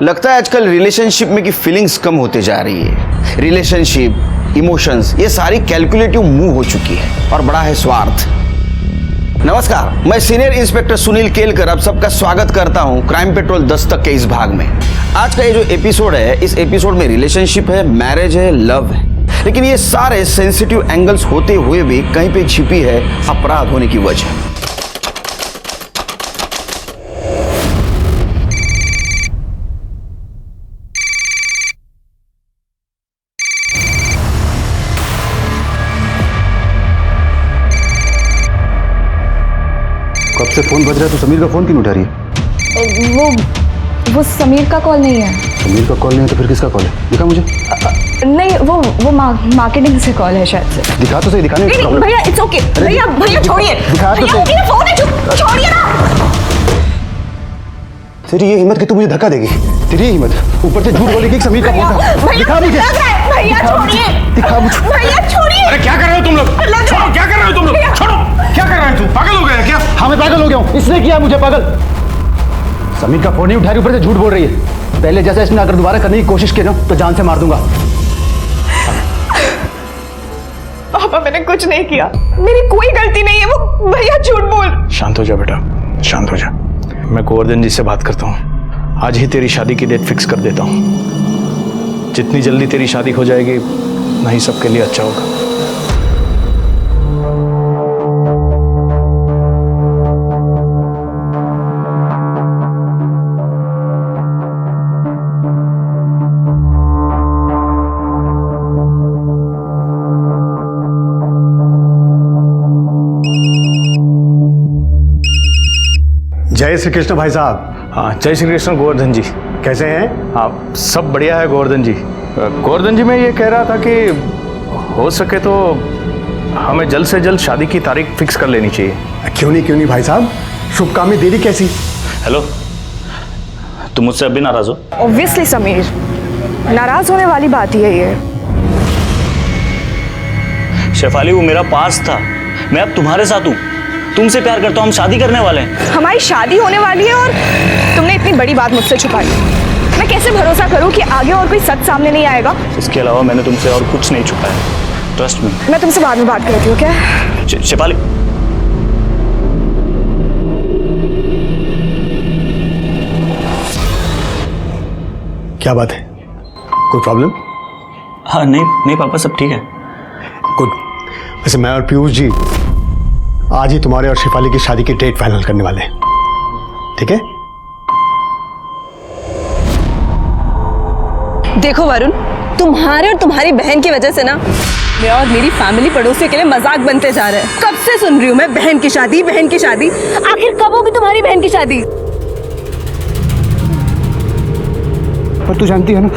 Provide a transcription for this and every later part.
लगता है आजकल रिलेशनशिप में की फीलिंग्स कम होते जा रही है। रिलेशनशिप, इमोशंस, ये सारी कैलकुलेटिव मूव हो चुकी है और बड़ा है स्वार्थ। नमस्कार, मैं सीनियर इंस्पेक्टर सुनील केलकर आप सबका स्वागत करता हूं क्राइम पेट्रोल दस्तक के इस भाग में। आज का ये जो एपिसोड है, इस एपिसोड में रिलेशनशिप है, मैरिज है, लव है, लेकिन ये सारे सेंसिटिव एंगल्स होते हुए भी कहीं पे छिपी है अपराध होने की वजह। कब से फोन बज रहा है तो समीर का फोन क्यों नहीं उठा रही है? वो समीर का कॉल नहीं है। समीर का कॉल नहीं है तो फिर किसका कॉल है? दिखा मुझे। नहीं, वो मार्केटिंग से कॉल है शायद से। दिखा तो सही, दिखाने नहीं भैया, इट्स ओके। भैया छोड़िए। दिखा तो सही। मेरा फोन है, छोड़िए ना। तेरी ये हिम्मत कि तू मुझे धक्का देगी? तेरी ये हिम्मत, ऊपर से झूठ बोलेगी कि समीर का फोन था। दिखा मुझे। भैया छोड़िए। दिखा मुझे। भैया छोड़िए। अरे क्या कर रहे हो तुम लोग? छोड़ो, क्या कर रहे हो तुम लोग? छोड़ो, क्या कर रहे हो? तू पागल हो गया क्या? हाँ, मैं पागल हो गया हूँ। इसने किया मुझे पागल। समीर का फोन नहीं उठा रही, ऊपर से झूठ बोल रही है। पहले जैसा इसने अगर दोबारा करने की कोशिश की ना तो जान से मार दूंगा। पापा, मैंने कुछ नहीं किया, मेरी कोई गलती नहीं है। वो भैया झूठ बोल। शांत हो जा बेटा, शांत हो जा। मैं गोवर्धन जी से बात करता हूँ। आज ही तेरी शादी की डेट फिक्स कर देता हूँ। जितनी जल्दी तेरी शादी हो जाएगी उतना ही सबके लिए अच्छा होगा। जय श्री कृष्ण भाई साहब। हाँ, जय श्री कृष्ण गोवर्धन जी। कैसे हैं? हाँ, सब बढ़िया है गोवर्धन जी। गोवर्धन जी, मैं ये कह रहा था कि हो सके तो हमें जल्द से जल्द शादी की तारीख फिक्स कर लेनी चाहिए। क्यों नहीं भाई साहब, शुभ काम में देरी कैसी? हेलो, तुम मुझसे अभी नाराज हो? ऑब्वियसली समीर, नाराज होने वाली बात ही है ये। शेफाली, वो मेरा पास था, मैं अब तुम्हारे साथ हूँ। तुमसे प्यार करता हूँ, हम शादी करने वाले हैं। हमारी शादी होने वाली है और तुमने इतनी बड़ी बात मुझसे छुपाई। मैं कैसे भरोसा करूं कि आगे और कोई सच सामने नहीं आएगा? इसके अलावा मैंने तुमसे और कुछ नहीं छुपाया, ट्रस्ट मी। मैं तुमसे बाद में बात करती हूँ, क्या? शेफाली, क्या बात है? कोई प्रॉब्लम? हाँ नहीं पापा, सब ठीक है। गुड। वैसे मैं और पीयूष जी आज ही तुम्हारे और शेफाली की शादी की डेट फाइनल करने वाले हैं, ठीक है? देखो वरुण, तुम्हारे और तुम्हारी बहन की वजह से ना मैं और मेरी फैमिली पड़ोसियों के लिए मजाक बनते जा रहे हैं। कब से सुन रही हूँ मैं, बहन की शादी, बहन की शादी। आखिर कब होगी तुम्हारी बहन की शादी? पर तू जानती है ना,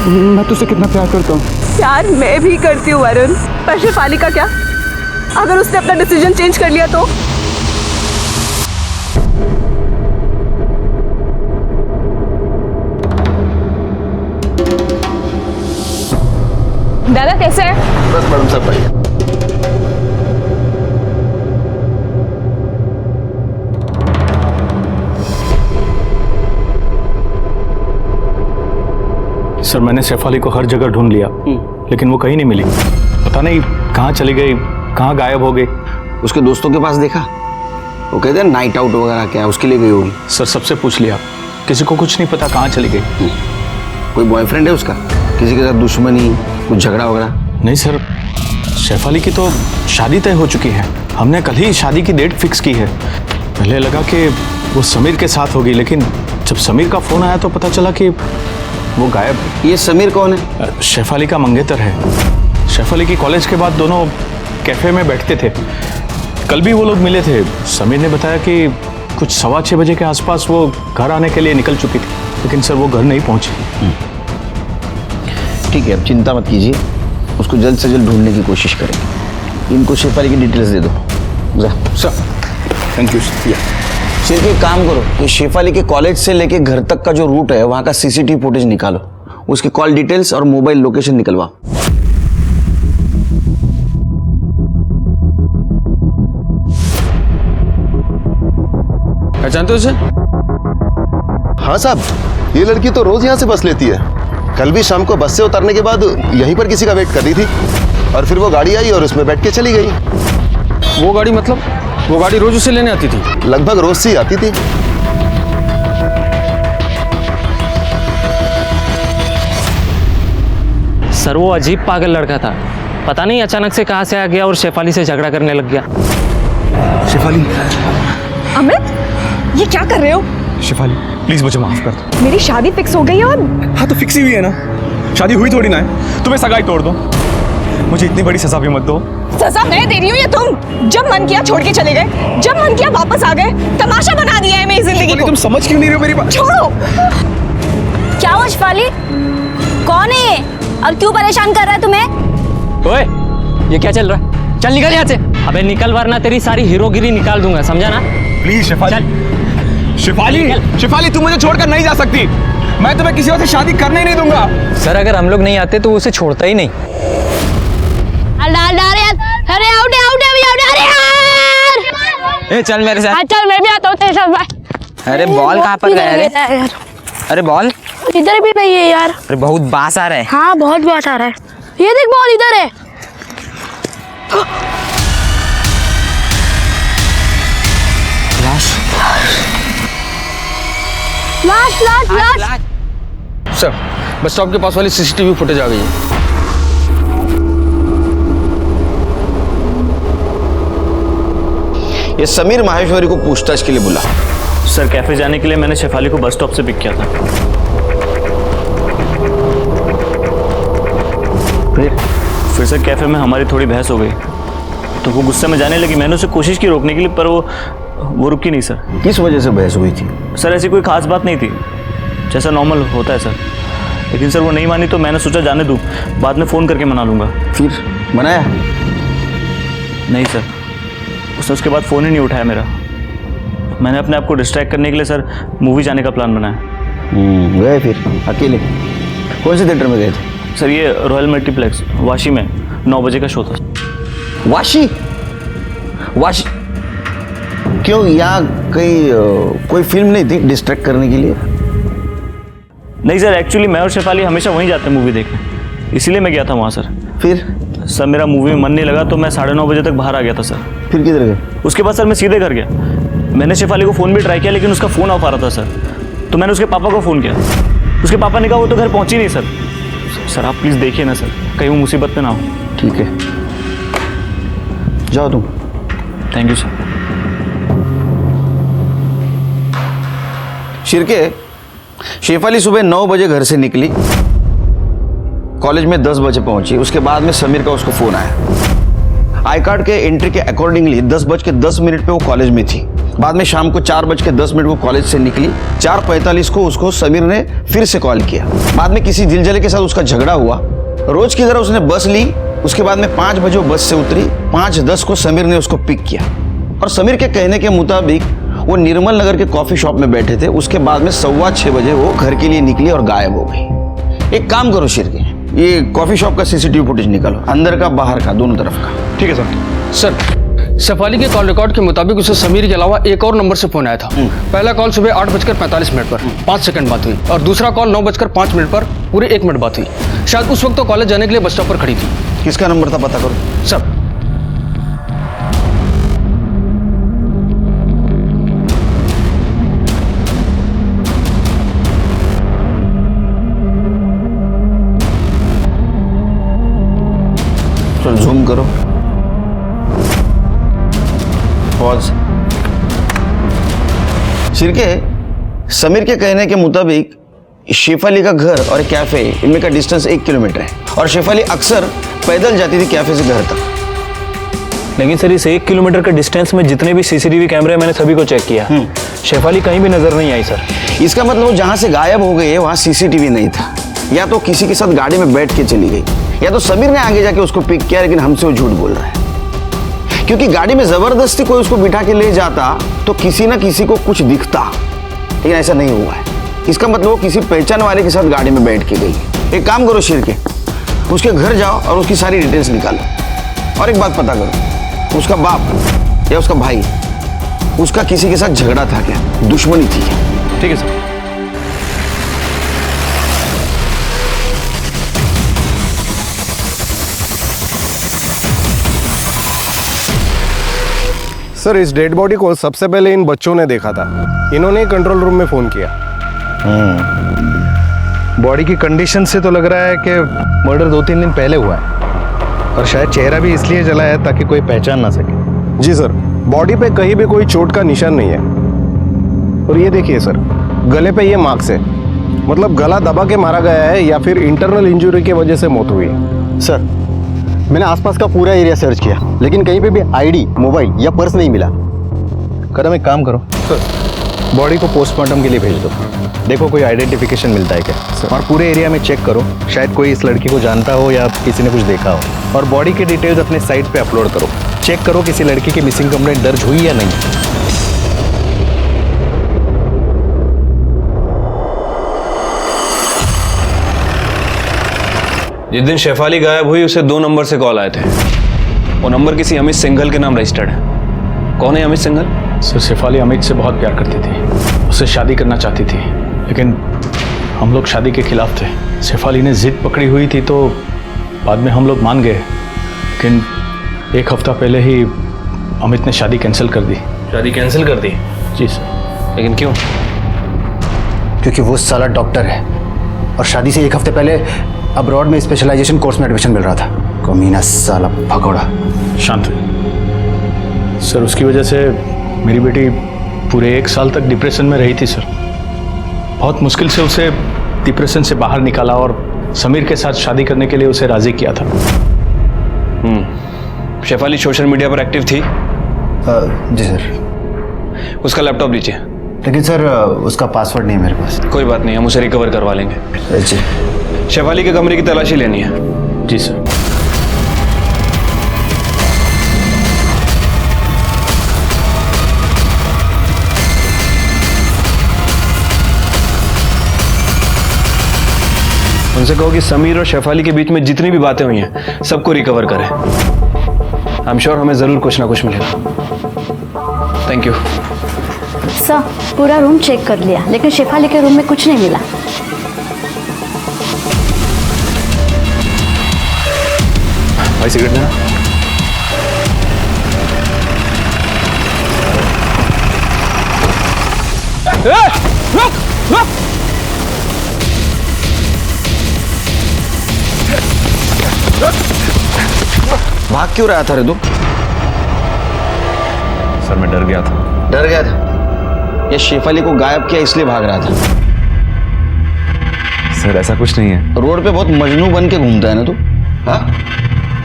मैं तुझसे कितना प्यार करता हूँ। प्यार मैं भी करती हूँ वरुण, पर शेफाली का क्या? अगर उसने अपना डिसीजन चेंज कर लिया तो? दादा कैसे है? बस मैडम, सब बढ़िया। सर, मैंने शेफाली को हर जगह ढूंढ लिया, लेकिन वो कहीं नहीं मिली। पता नहीं कहाँ चली गई, कहाँ गायब हो गई। उसके दोस्तों के पास देखा, वो कहते हैं नाइट आउट वगैरह क्या, उसके लिए गई होगी। सर, सबसे पूछ लिया, किसी को कुछ नहीं पता कहाँ चली गई। कोई बॉयफ्रेंड है उसका? किसी के साथ दुश्मनी, कुछ झगड़ा वगैरह? नहीं सर, शेफाली की तो शादी तय हो चुकी है। हमने कल ही शादी की डेट फिक्स की है। पहले लगा कि वो समीर के साथ होगी, लेकिन जब समीर का फोन आया तो पता चला कि वो गायब है। ये समीर कौन है? शेफाली का मंगेतर है। शेफाली की कॉलेज के बाद दोनों कैफे में बैठते थे। कल भी वो लोग मिले थे। समीर ने बताया कि कुछ 6:15 बजे के आसपास वो घर आने के लिए निकल चुकी थी, लेकिन सर वो घर नहीं पहुंची। ठीक है, अब चिंता मत कीजिए, उसको जल्द से जल्द ढूंढने की कोशिश करेंगे। इनको शेफाली की डिटेल्स दे दो। जा सर, थैंक यू। सिर्फ एक काम करो कि शेफाली के कॉलेज से लेके घर तक का जो रूट है वहाँ का सीसीटीवी फुटेज निकालो, उसके कॉल डिटेल्स और मोबाइल लोकेशन निकलवाओ। पहचानते हो उसे? हाँ साहब, ये लड़की तो रोज यहाँ से बस लेती है। कल भी शाम को बस से उतरने के बाद यहीं पर किसी का वेट कर रही थी और फिर वो गाड़ी आई और उसमें बैठ के चली गई। वो गाड़ी मतलब? वो गाड़ी रोज उसे लेने आती थी? लगभग रोज से ही आती थी। सर वो अजीब पागल लड़का था, पता नहीं अचानक से कहाँ से आ गया और शेफाली से झगड़ा करने लग गया। शेफाली, अमित, ये क्या कर रहे हो? शेफाली प्लीज मुझे माफ कर दो। मेरी शादी फिक्स हो गई है और हाँ तो फिक्स ही हुई है ना, शादी हुई थोड़ी ना है। तुम्हें सगाई तोड़ दो, मुझे इतनी बड़ी सजा भी मत दो। सजा मैं दे रही हूँ या तुम? जब मन किया छोड़ के चले गए, जब मन किया वापस आ गए। तमाशा बना दिया है मेरी जिंदगी को। तुम समझ क्यों नहीं रहे हो मेरी बात? छोड़ो। क्या हुआ शेफाली? कौन है ये और क्यों परेशान कर रहा है तुम्हें? ओए, ये क्या चल रहा है? चल निकल यहाँ से। अबे निकल वरना तेरी सारी हीरोगिरी निकाल दूंगा, समझा ना? प्लीज शेफाली, शेफाली, शेफाली तुम मुझे छोड़कर नहीं जा सकती। मैं तुम्हें किसी और से शादी करने ही नहीं दूंगा। सर अगर हम लोग नहीं आते तो उसे छोड़ता ही नहीं। अरे आउट अरे यार! ए चल मेरे साथ। चल मैं भी आता हूँ तेरे साथ। अरे बॉल कहाँ पर गया रे? अरे बॉल इधर भी नहीं है यार। अरे बहुत बास आ रहा है। हाँ बहुत बात आ रहा है। ये देख बॉल इधर है। लाश। सर बस स्टॉप के पास वाली सीसीटीवी फुटेज आ गई है। ये समीर माहेश्वरी को पूछताछ के लिए बुला। सर कैफे जाने के लिए मैंने शेफाली को बस स्टॉप से पिक किया था। फिर सर कैफे में हमारी थोड़ी बहस हो गई तो वो गुस्से में जाने लगी। मैंने उसे कोशिश की रोकने के लिए पर वो रुकी नहीं सर। किस वजह से बहस हुई थी? सर ऐसी कोई खास बात नहीं थी, जैसा नॉर्मल होता है सर। लेकिन सर वो नहीं मानी तो मैंने सोचा जाने दूँ, बाद में फ़ोन करके मना लूँगा। फिर मनाया? नहीं सर, उसने उसके बाद फ़ोन ही नहीं उठाया मेरा। मैंने अपने आप को डिस्ट्रैक्ट करने के लिए सर मूवी जाने का प्लान बनाया। गए फिर अकेले? कौन से थिएटर में गए थे? सर ये रॉयल मल्टीप्लेक्स वाशी में 9 बजे का शो था। वाशी? वाशी क्यों? यहाँ कोई फिल्म नहीं थी डिस्ट्रैक्ट करने के लिए? नहीं सर, एक्चुअली मैं और शेफाली हमेशा वहीं जाते हैं मूवी देखने, इसीलिए मैं गया था वहाँ सर। फिर सर मेरा मूवी में मन नहीं लगा तो मैं 9:30 बजे तक बाहर आ गया था सर। फिर किधर गए? उसके बाद सर मैं सीधे घर गया। मैंने शेफाली को फ़ोन भी ट्राई किया लेकिन उसका फ़ोन ऑफ आ रहा था सर। तो मैंने उसके पापा को फ़ोन किया, उसके पापा ने कहा वो तो घर पहुँची नहीं सर। सर आप प्लीज़ देखिए ना सर, कहीं वो मुसीबत में ना हो। ठीक है, जाओ तुम। Thank you sir. Shirke, Shefali सुबह 9 बजे घर से निकली, कॉलेज में 10 बजे पहुंची। उसके बाद में समीर का उसको फोन आया। आई कार्ड के एंट्री के अकॉर्डिंगली 10:10 पे वो कॉलेज में थी। बाद में शाम को 4:10 वो कॉलेज से निकली। 4:45 को उसको समीर ने फिर से कॉल किया। बाद में किसी दिलजले के साथ उसका झगड़ा हुआ। रोज की तरह उसने बस ली। उसके बाद में 5 बजे वो बस से उतरी। 5:10 को समीर ने उसको पिक किया और समीर के कहने के मुताबिक वो निर्मल नगर के कॉफी शॉप में बैठे थे। उसके बाद में 6:15 बजे वो घर के लिए निकली और गायब हो गई। एक काम करो शिरके, ये कॉफी शॉप का सीसीटीवी फुटेज निकालो, अंदर का बाहर का दोनों तरफ का। ठीक है सर। सर शेफाली के कॉल रिकॉर्ड के मुताबिक उसे समीर के अलावा एक और नंबर से फोन आया था। पहला कॉल सुबह 8:45 पर 5 सेकंड बात हुई और दूसरा कॉल 9:05 पर पूरे 1 मिनट बात हुई। शायद उस वक्त तो कॉलेज जाने के लिए बस स्टॉप पर खड़ी थी। किसका नंबर था पता करो सर। चल जूम करो, पॉज। शिरके, समीर के कहने के मुताबिक शेफाली का घर और एक कैफे, इनमें का डिस्टेंस 1 किलोमीटर है और शेफाली अक्सर पैदल जाती थी कैफे से घर तक। लेकिन सर इस 1 किलोमीटर के डिस्टेंस में जितने भी सीसीटीवी कैमरे मैंने सभी को चेक किया, शेफाली कहीं भी नजर नहीं आई सर। इसका मतलब वो जहां से गायब हो गई है वहां सीसीटीवी नहीं था, या तो किसी के साथ गाड़ी में बैठ के चली गई, या तो समीर ने आगे जाके उसको पिक किया। लेकिन हमसे वो झूठ बोल रहा है, क्योंकि गाड़ी में जबरदस्ती कोई उसको बिठा के ले जाता तो किसी ना किसी को कुछ दिखता, लेकिन ऐसा नहीं हुआ है। इसका मतलब वो किसी पहचान वाले के साथ गाड़ी में बैठ के गई। एक काम करो शिरके, उसके घर जाओ और उसकी सारी डिटेल्स निकालो। और एक बात पता करो, उसका बाप या उसका भाई, उसका किसी के साथ झगड़ा था क्या, दुश्मनी थी क्या? ठीक है सर। सर इस डेड बॉडी को सबसे पहले इन बच्चों ने देखा था। इन्होंने ही कंट्रोल रूम में फ़ोन किया। बॉडी की कंडीशन से तो लग रहा है कि मर्डर 2-3 दिन पहले हुआ है और शायद चेहरा भी इसलिए जला है ताकि कोई पहचान ना सके। जी सर, बॉडी पे कहीं भी कोई चोट का निशान नहीं है। और ये देखिए सर, गले पे ये मार्क्स है, मतलब गला दबा के मारा गया है या फिर इंटरनल इंजरी की वजह से मौत हुई है। सर मैंने आसपास का पूरा एरिया सर्च किया, लेकिन कहीं पे भी आईडी, मोबाइल या पर्स नहीं मिला। कदम एक काम करो सर, बॉडी को पोस्टमार्टम के लिए भेज दो, देखो कोई आइडेंटिफिकेशन मिलता है क्या। और पूरे एरिया में चेक करो, शायद कोई इस लड़की को जानता हो या किसी ने कुछ देखा हो। और बॉडी के डिटेल्स अपने साइट पे अपलोड करो, चेक करो किसी लड़की की मिसिंग कंप्लेंट दर्ज हुई या नहीं। जिस दिन शेफाली गायब हुई उसे 2 नंबर से कॉल आए थे। वो नंबर किसी अमित सिंघल के नाम रजिस्टर्ड है। कौन है अमित सिंघल? सर शेफाली अमित से बहुत प्यार करती थी, उससे शादी करना चाहती थी, लेकिन हम लोग शादी के खिलाफ थे। शेफाली ने जिद पकड़ी हुई थी तो बाद में हम लोग मान गए, लेकिन 1 हफ्ता पहले ही अमित ने शादी कैंसिल कर दी। शादी कैंसिल कर दी? जी सर। लेकिन क्यों? क्योंकि वो साला डॉक्टर है और शादी से 1 हफ्ते पहले अब्रॉड में स्पेशलाइजेशन कोर्स में एडमिशन मिल रहा था। कमीना साला भगोड़ा। शांत हुई। सर उसकी वजह से मेरी बेटी पूरे 1 साल तक डिप्रेशन में रही थी सर। बहुत मुश्किल से उसे डिप्रेशन से बाहर निकाला और समीर के साथ शादी करने के लिए उसे राजी किया था। शेफाली सोशल मीडिया पर एक्टिव थी? जी सर। उसका लैपटॉप लीजिए। लेकिन सर उसका पासवर्ड नहीं है मेरे पास। कोई बात नहीं, हम उसे रिकवर करवा लेंगे। जी। शेफाली के कमरे की तलाशी लेनी है। जी सर। उनसे कहो कि समीर और शेफाली के बीच में जितनी भी बातें हुई हैं सबको रिकवर करें। आई एम श्योर हमें जरूर कुछ ना कुछ मिलेगा। Thank you sir. पूरा रूम चेक कर लिया, लेकिन शेफाली के रूम में कुछ नहीं मिला। भाई सिगरेट देना। रुक रुक। भाग क्यों रहा था रे तू? सर मैं डर गया था। डर गया था? ये शेफाली को गायब किया इसलिए भाग रहा था? सर ऐसा कुछ नहीं है। रोड पे बहुत मजनू बन के घूमता है ना तू? हाँ,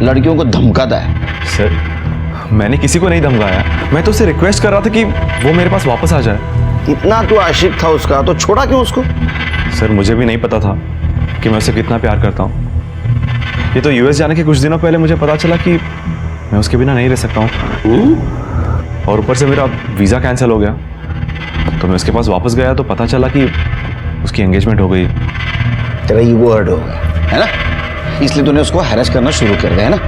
लड़कियों को धमकाता है। सर मैंने किसी को नहीं धमकाया, मैं तो उसे रिक्वेस्ट कर रहा था कि वो मेरे पास वापस आ जाए। इतना तू आशिक था उसका तो छोड़ा क्यों उसको? सर मुझे भी नहीं पता था कि मैं उसे कितना प्यार करता हूँ। ये तो यूएस जाने के कुछ दिनों पहले मुझे पता चला कि मैं उसके बिना नहीं रह सकता हूँ। और ऊपर से मेरा वीज़ा कैंसिल हो गया, तो मैं उसके पास वापस गया तो पता चला कि उसकी एंगेजमेंट हो गई। तेरा ईगो हर्ट हो गया है ना, इसलिए तूने उसको हैरेस करना शुरू कर दिया है ना?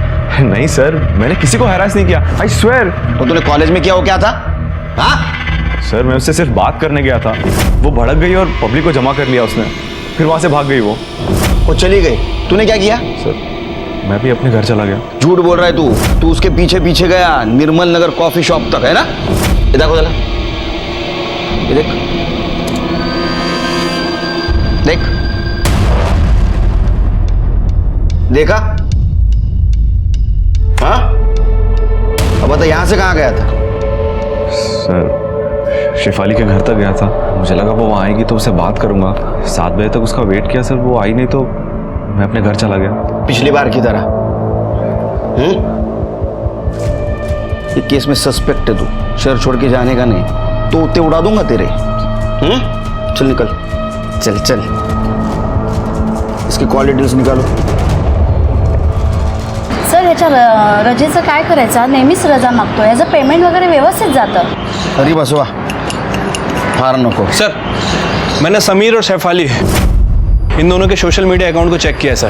नहीं सर, मैंने किसी को हैरेस नहीं किया, आई स्वेयर। तो तूने कॉलेज में किया वो क्या था? हाँ सर मैं उससे सिर्फ बात करने गया था, वो भड़क गई और पब्लिक को जमा कर लिया उसने, फिर वहां से भाग गई वो चली गई। तूने क्या किया? सर मैं भी अपने घर चला गया। झूठ बोल रहा है तू उसके पीछे पीछे गया निर्मल नगर कॉफी शॉप तक, है ना? ये देखो जरा, ये देख देख, देखा? हाँ, अब बता यहां से कहां गया था? सर शेफाली के घर तक गया था, मुझे लगा वो वहाँ आएगी तो उससे बात करूंगा। 7 बजे तक उसका वेट किया सर, वो आई नहीं तो मैं अपने घर चला गया। पिछली बार की तरह। ये केस में सस्पेक्ट है तू, शहर छोड़ के जाने का नहीं, तो उत्ते उड़ा दूंगा तेरे। चल निकल, चल चल, इसकी कॉल डिटेल्स निकालो। सर ह्याच्या रजेचं काय करायचं? नेहमीच रजा मागतो, याचं पेमेंट वगैरे व्यवस्थित जातं। अरे बसवा, फार नको। सर मैंने समीर और शेफाली इन दोनों के सोशल मीडिया अकाउंट को चेक किया है सर,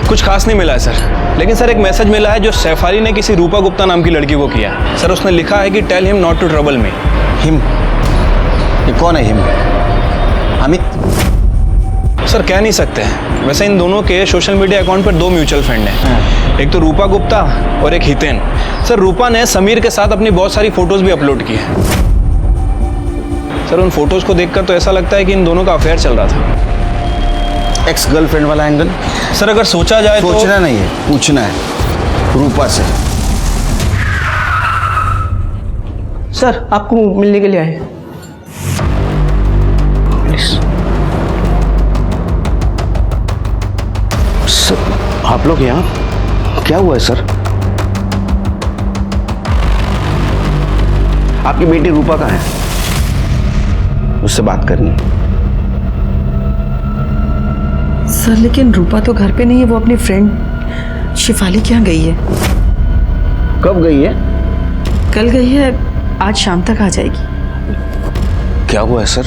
कुछ खास नहीं मिला है सर। लेकिन सर एक मैसेज मिला है जो शेफाली ने किसी रूपा गुप्ता नाम की लड़की को किया सर। उसने लिखा है कि tell him not to trouble me. Him? ये कौन है हिम? अमित? सर कह नहीं सकते। वैसे इन दोनों के सोशल मीडिया अकाउंट पर 2 म्यूचुअल फ्रेंड हैं, एक तो रूपा गुप्ता और एक हितेन। सर रूपा ने समीर के साथ अपनी बहुत सारी फोटोज भी अपलोड की हैं। सर उन फोटोज को देखकर तो ऐसा लगता है कि इन दोनों का अफेयर चल रहा था। एक्स गर्लफ्रेंड वाला एंगल? सर अगर सोचा जाए तो सोचना नहीं है, पूछना है रूपा से। सर आपको मिलने के लिए आए। सर आप लोग यहाँ? क्या हुआ है सर? आपकी बेटी रूपा कहाँ है? उससे बात करनी है। सर लेकिन रूपा तो घर पे नहीं है, वो अपनी फ्रेंड शिफाली के यहाँ गई है। कब गई है? कल गई है, आज शाम तक आ जाएगी। क्या हुआ है सर?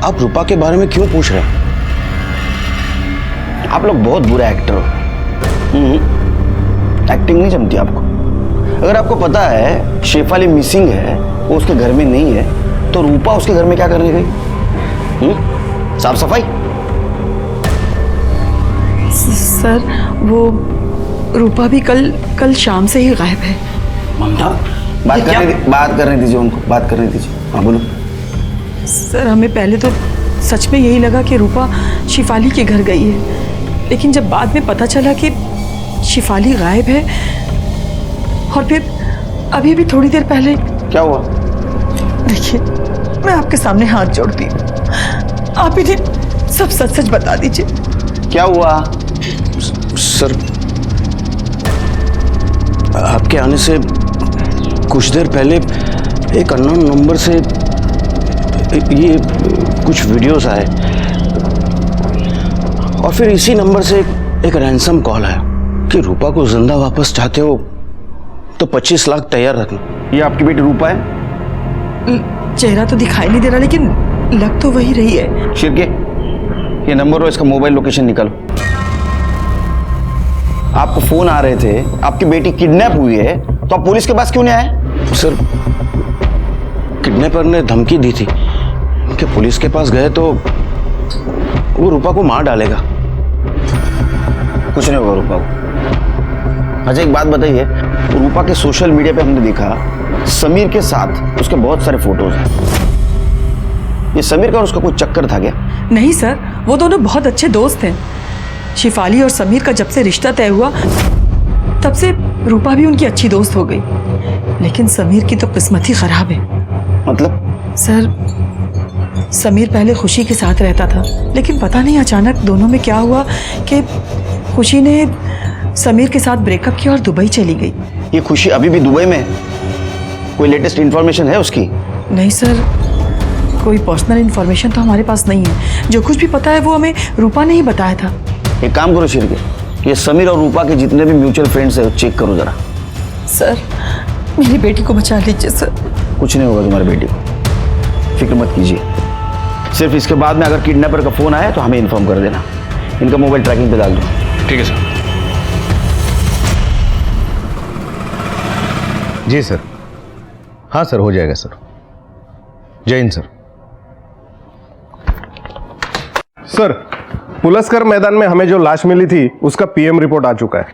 आप रूपा के बारे में क्यों पूछ रहे हैं? आप लोग बहुत बुरा एक्टर हो। एक्टिंग नहीं जमती आपको। अगर आपको पता है शेफाली मिसिंग है, वो उसके घर में नहीं है, तो रूपा उसके घर में क्या करने गई? साफ सफाई? सर वो रूपा भी कल शाम से ही गायब है। ममता बात करने दीजिए उनको, बात करने दीजिए। हाँ बोलो। सर हमें पहले तो सच में यही लगा कि रूपा शिफाली के घर गई है, लेकिन जब बाद में पता चला कि शिफाली गायब है, और फिर अभी भी थोड़ी देर पहले। क्या हुआ? देखिए मैं आपके सामने हाथ जोड़ती हूँ, आप इन्हें सब सच सच बता दीजिए। क्या हुआ? सर आपके आने से कुछ देर पहले एक अननोन नंबर से ये कुछ वीडियोस आए, और फिर इसी नंबर से एक रैंसम कॉल आया कि रूपा को जिंदा वापस चाहते हो तो 25 लाख तैयार रखना। ये आपकी बेटी रूपा है? चेहरा तो दिखाई नहीं दे रहा, लेकिन लग तो वही रही है। शिरके, ये नंबर और इसका मोबाइल लोकेशन निकालो। आपको फोन आ रहे थे, आपकी बेटी किडनैप हुई है, तो आप पुलिस के पास क्यों नहीं आए? सर किडनैपर ने धमकी दी थी कि पुलिस के पास गए तो वो रूपा को मार डालेगा। कुछ नहीं होगा रूपा को। अच्छा एक बात बताइए, रूपा के सोशल मीडिया पे हमने देखा समीर के साथ उसके बहुत सारे फोटोज हैं। ये समीर का और उसका कोई चक्कर था क्या? नहीं सर, वो दोनों बहुत अच्छे दोस्त हैं। शिफाली और समीर का जब से रिश्ता तय हुआ तब से रूपा भी उनकी अच्छी दोस्त हो गई, लेकिन समीर की तो किस्मत ही खराब है। मतलब? सर समीर पहले खुशी के साथ रहता था, लेकिन पता नहीं अचानक दोनों में क्या हुआ कि खुशी ने समीर के साथ ब्रेकअप किया और दुबई चली गई। ये खुशी अभी भी दुबई में? कोई लेटेस्ट इंफॉर्मेशन है उसकी? नहीं सर, कोई पर्सनल इंफॉर्मेशन तो हमारे पास नहीं है। जो कुछ भी पता है वो हमें रूपा ने ही बताया था। एक काम करो शिरके, ये समीर और रूपा के जितने भी म्यूचुअल फ्रेंड्स हैं चेक करो जरा। सर मेरी बेटी को बचा लीजिए सर। कुछ नहीं होगा तुम्हारी बेटी को, फिक्र मत कीजिए। सिर्फ इसके बाद में अगर किडनैपर का फोन आया तो हमें इन्फॉर्म कर देना। इनका मोबाइल ट्रैकिंग पे डाल दो। ठीक है सर। जी सर। हाँ सर, हो जाएगा सर। जय हिंद सर। सर पुलस्कर मैदान में हमें जो लाश मिली थी उसका पीएम रिपोर्ट आ चुका है।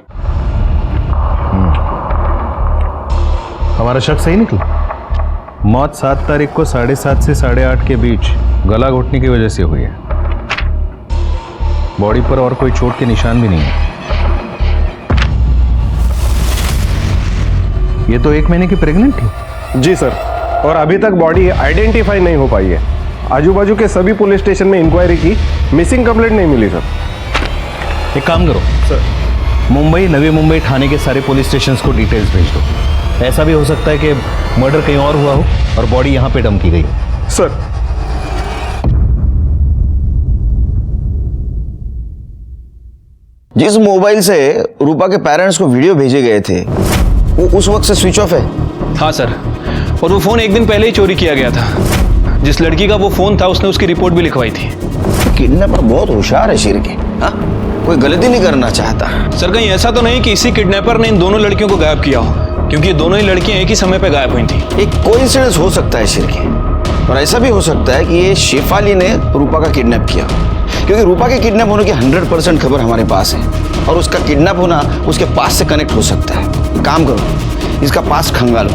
हमारा शक सही निकला। मौत 7 तारीख को 7:30 से 8:30 के बीच गला घोटने की वजह से हुई है। बॉडी पर और कोई चोट के निशान भी नहीं है। ये तो 1 महीने की प्रेग्नेंट थी। जी सर, और अभी तक बॉडी आइडेंटिफाई नहीं हो पाई है। आजू बाजू के सभी पुलिस स्टेशन में इंक्वायरी की, मिसिंग कंप्लेंट नहीं मिली सर। एक काम करो सर, मुंबई, नवी मुंबई थाने के सारे पुलिस स्टेशंस को डिटेल्स भेज दो। ऐसा भी हो सकता है कि मर्डर कहीं और हुआ हो और बॉडी यहाँ पे डंप की गई सर। जिस मोबाइल से रूपा के पेरेंट्स को वीडियो भेजे गए थे वो उस वक्त से स्विच ऑफ है? हाँ सर, और वो फोन एक दिन पहले ही चोरी किया गया था। जिस लड़की का वो फोन था उसने उसकी रिपोर्ट भी लिखवाई थी। किडनैपर बहुत होशियार है शिरके। हाँ, कोई गलती नहीं करना चाहता। सर कहीं ऐसा तो नहीं कि इसी किडनैपर ने इन दोनों लड़कियों को गायब किया हो, क्योंकि ये दोनों ही लड़कियां एक ही समय पे गायब हुई थी। एक कोइंसिडेंस हो सकता है शिरके, और ऐसा भी हो सकता है कि ये शेफाली ने रूपा का किडनैप किया। क्योंकि रूपा के किडनैप होने की 100% खबर हमारे पास है और उसका किडनैप होना उसके पास से कनेक्ट हो सकता है। काम करो, इसका पास खंगालो,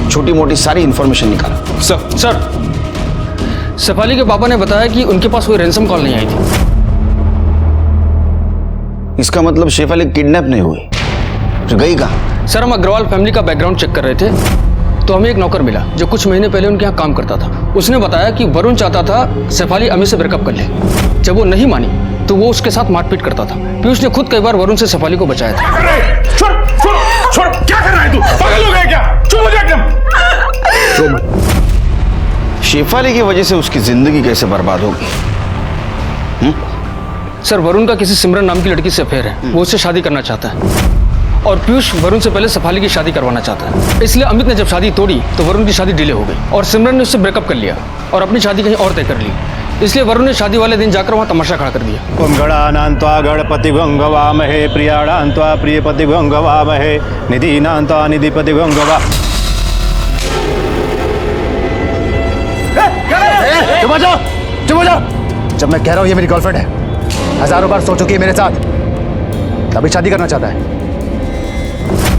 छोटी मोटी सारी इंफॉर्मेशन निकालो। सर शेफाली के पापा ने बताया कि उनके पास कोई रैंसम कॉल नहीं आई थी। इसका मतलब शेफाली किडनैप नहीं हुई, तो गई कहाँ? सर हम अग्रवाल फैमिली का बैकग्राउंड चेक कर रहे थे तो हमें एक नौकर मिला जो कुछ महीने पहले उनके यहाँ काम करता था। उसने बताया कि वरुण चाहता था शेफाली अमित से ब्रेकअप कर ले। जब वो नहीं मानी तो वो उसके साथ मारपीट करता था। पीयूष ने खुद कई बार वरुण से शेफाली को बचाया था। छोड़, क्या कर रहा है तू? पागल हो गया क्या? चुप हो जा एकदम। शेफाली की वजह से उसकी जिंदगी कैसे बर्बाद होगी? सर वरुण का किसी सिमरन नाम की लड़की से अफेयर है, वो उससे शादी करना चाहता है और पीयूष वरुण से पहले शेफाली की शादी करवाना चाहता है। इसलिए अमित ने जब शादी तोड़ी तो वरुण की शादी डिले हो गई और सिमरन ने उससे ब्रेकअप कर लिया और अपनी शादी कहीं और तय कर ली। इसलिए वरुण ने शादी वाले दिन जाकर वहाँ तमाशा खड़ा कर दिया। ओम गणानान्त्वा गणपति गंगवामहे प्रियाणान्त्वा प्रियपति गंगवामहे निधीनान्त्वा निधिपति गंगवा। चुप हो जाओ, चुप हो जाओ। जब मैं कह रहा हूँ ये मेरी गर्लफ्रेंड है, हजारों बार सो चुकी है मेरे साथ, तभी शादी करना चाहता है।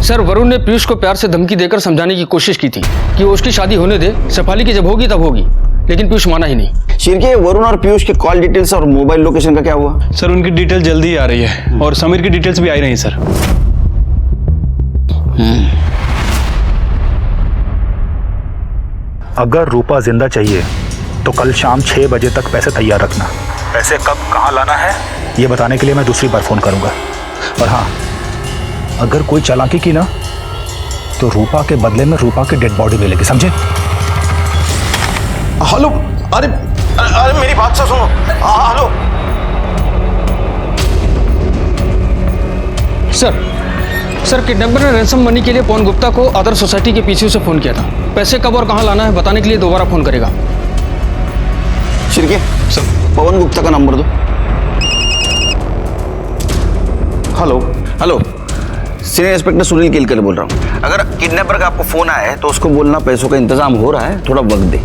सर वरुण ने पीयूष को प्यार से धमकी देकर समझाने की कोशिश की थी कि वो उसकी शादी होने दे, शेफाली की जब होगी तब होगी, लेकिन पीयूष माना ही नहीं। शिरके, वरुण और पीयूष के कॉल डिटेल्स और मोबाइल लोकेशन का क्या हुआ? सर उनकी डिटेल जल्दी ही आ रही है और समीर की डिटेल्स भी आ रही हैं सर। अगर रूपा जिंदा चाहिए तो कल शाम 6 बजे तक पैसे तैयार रखना। पैसे कब कहाँ लाना है ये बताने के लिए मैं दूसरी बार फोन करूंगा। और हाँ, अगर कोई चालाकी की ना तो रूपा के बदले में रूपा की डेड बॉडी मिलेगी, समझे? हेलो, अरे अरे मेरी बात से सुनो। हेलो सर किडनैपर ने रैंसम मनी के लिए पवन गुप्ता को आदर्श सोसाइटी के पीछे से फोन किया था। पैसे कब और कहाँ लाना है बताने के लिए दोबारा फोन करेगा। शिरके, पवन गुप्ता का नंबर दो। Hello, senior inspector Sunil Kelkar बोल रहा हूँ। अगर किडनैपर का आपको फोन आया है तो उसको बोलना पैसों का इंतजाम हो रहा है, थोड़ा वक्त दे।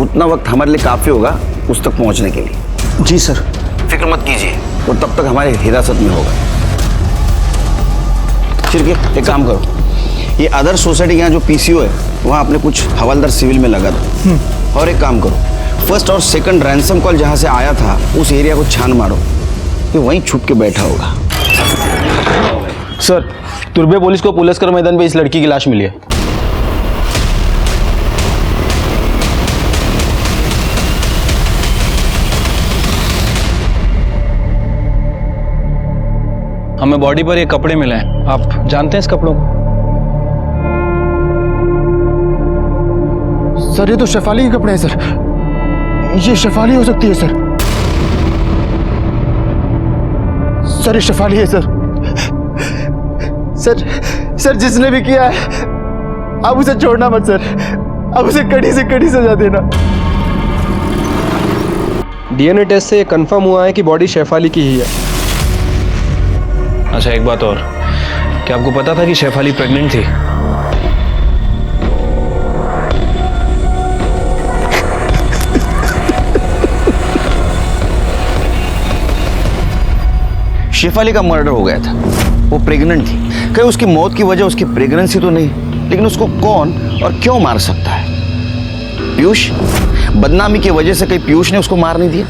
उतना वक्त हमारे लिए काफी होगा उस तक पहुंचने के लिए। जी सर। फिक्र मत कीजिए, वो तब तक हमारे हिरासत में होगा। शिरके, एक काम करो, ये आदर्श सोसाइटी के यहाँ जो पीसीओ है वहाँ अपने कुछ हवलदार सिविल में लगा दो। और एक काम करो, फर्स्ट और सेकंड रैंसम कॉल जहाँ से आया था उस एरिया को छान मारो, ये वहीं छुप के बैठा होगा। सर तुर्बे पुलिस को पुलस्कर मैदान पे इस लड़की की लाश मिली है। हमें बॉडी पर ये कपड़े मिले हैं, आप जानते हैं इस कपड़ों को? सर ये तो शेफाली के कपड़े हैं सर, ये शेफाली हो सकती है सर। सर ये शेफाली है सर। सर जिसने भी किया है अब उसे छोड़ना मत सर, अब उसे कड़ी से कड़ी सजा देना। डीएनए टेस्ट से ये कंफर्म हुआ है कि बॉडी शेफाली की ही है। अच्छा एक बात और, क्या आपको पता था कि शेफाली प्रेग्नेंट थी? शेफाली का मर्डर हो गया था, वो प्रेग्नेंट थी। कहीं उसकी मौत की वजह उसकी प्रेगनेंसी तो नहीं, लेकिन उसको कौन और क्यों मार सकता है? पीयूष? बदनामी की वजह से कहीं पीयूष ने उसको मार नहीं दिया?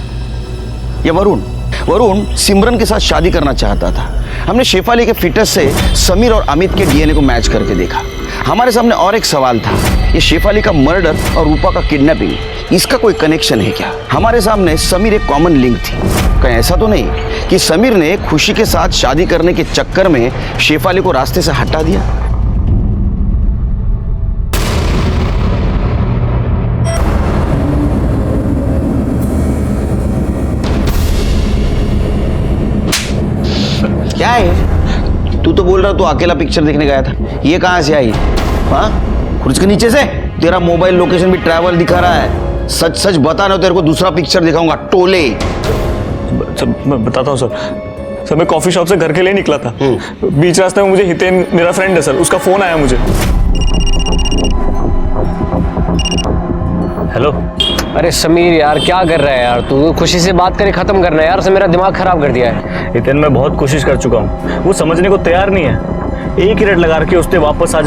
या वरुण सिमरन के साथ शादी करना चाहता था। हमने शेफाली के फिटनेस से समीर और अमित के डीएनए को मैच करके देखा। हमारे सामने और एक सवाल था, ये शेफाली का मर्डर और रूपा का किडनैपिंग, इसका कोई कनेक्शन है क्या? हमारे सामने समीर एक कॉमन लिंक थी। कहीं ऐसा तो नहीं कि समीर ने खुशी के साथ शादी करने के चक्कर में शेफाली को रास्ते से हटा दिया? क्या है? तू तो बोल रहा तू अकेला पिक्चर देखने गया था, ये कहां से आई? हाँ, खुर्च के नीचे से? तेरा मोबाइल लोकेशन भी ट्रैवल दिखा रहा है। सच सच बता ना, तेरे को दूसरा पिक्चर दिखाऊंगा, टोले। सर मैं बताता हूँ सर, मैं कॉफी शॉप से घर के लिए निकला था। बीच रास्ते में मुझे हितेन, मेरा फ्रेंड है सर, उसका फोन आया मुझे। हेलो, अरे समीर यार क्या कर रहा है यार तू? खुशी से बात करे खत्म करना यार, उसने मेरा दिमाग खराब कर दिया है। हितेन मैं बहुत कोशिश कर चुका हूँ, वो समझने को तैयार नहीं है। एक ही रट लगा के उसने वापस आ